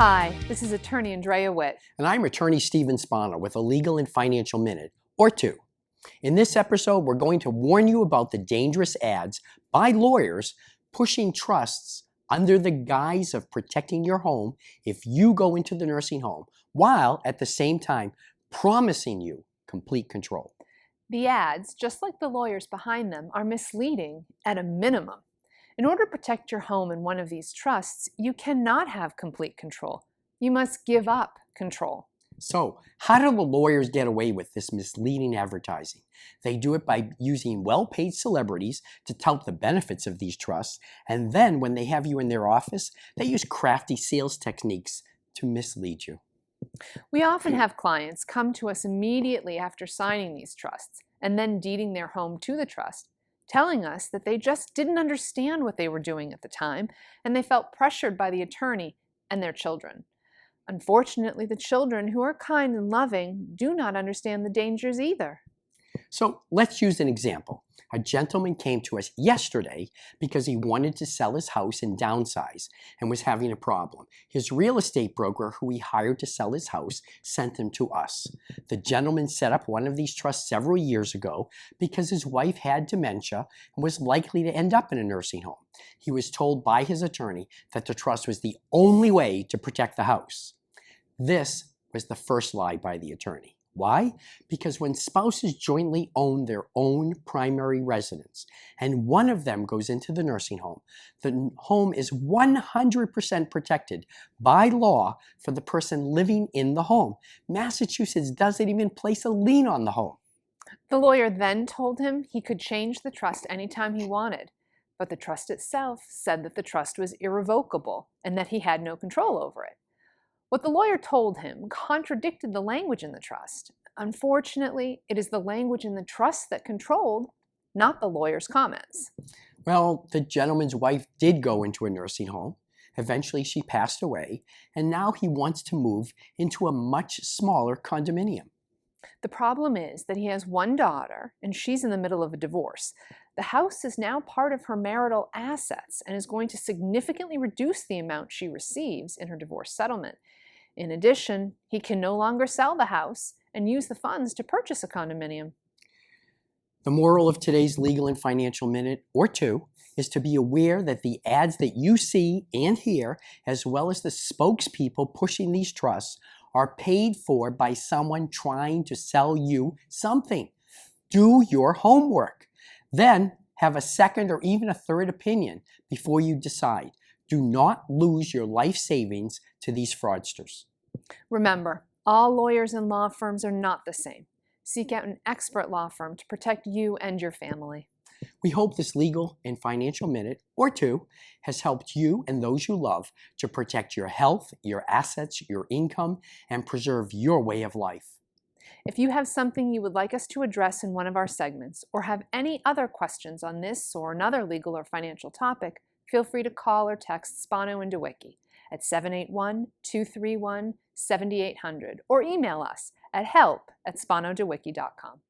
Hi, this is attorney Andrea Witt. And I'm attorney Stephen Spano with a legal and financial minute or two. In this episode, we're going to warn you about the dangerous ads by lawyers pushing trusts under the guise of protecting your home if you go into the nursing home, while at the same time promising you complete control. The ads, just like the lawyers behind them, are misleading at a minimum. In order to protect your home in one of these trusts, you cannot have complete control. You must give up control. So, how do the lawyers get away with this misleading advertising? They do it by using well-paid celebrities to tout the benefits of these trusts, and then when they have you in their office, they use crafty sales techniques to mislead you. We often have clients come to us immediately after signing these trusts and then deeding their home to the trust, telling us that they just didn't understand what they were doing at the time and they felt pressured by the attorney and their children. Unfortunately, the children, who are kind and loving, do not understand the dangers either. So let's use an example. A gentleman came to us yesterday because he wanted to sell his house and downsize and was having a problem. His real estate broker, who he hired to sell his house, sent him to us. The gentleman set up one of these trusts several years ago because his wife had dementia and was likely to end up in a nursing home. He was told by his attorney that the trust was the only way to protect the house. This was the first lie by the attorney. Why? Because when spouses jointly own their own primary residence and one of them goes into the nursing home, the home is 100% protected by law for the person living in the home. Massachusetts doesn't even place a lien on the home. The lawyer then told him he could change the trust anytime he wanted, but the trust itself said that the trust was irrevocable and that he had no control over it. What the lawyer told him contradicted the language in the trust. Unfortunately, it is the language in the trust that controlled, not the lawyer's comments. Well, the gentleman's wife did go into a nursing home. Eventually, she passed away, and now he wants to move into a much smaller condominium. The problem is that he has one daughter, and she's in the middle of a divorce. The house is now part of her marital assets and is going to significantly reduce the amount she receives in her divorce settlement. In addition, he can no longer sell the house and use the funds to purchase a condominium. The moral of today's legal and financial minute or two is to be aware that the ads that you see and hear, as well as the spokespeople pushing these trusts, are paid for by someone trying to sell you something. Do your homework. Then have a second or even a third opinion before you decide. Do not lose your life savings to these fraudsters. Remember, all lawyers and law firms are not the same. Seek out an expert law firm to protect you and your family. We hope this legal and financial minute or two has helped you and those you love to protect your health, your assets, your income, and preserve your way of life. If you have something you would like us to address in one of our segments, or have any other questions on this or another legal or financial topic, feel free to call or text Spano and DeWicki at 781-231-7800 or email us at help@spanodewicki.com.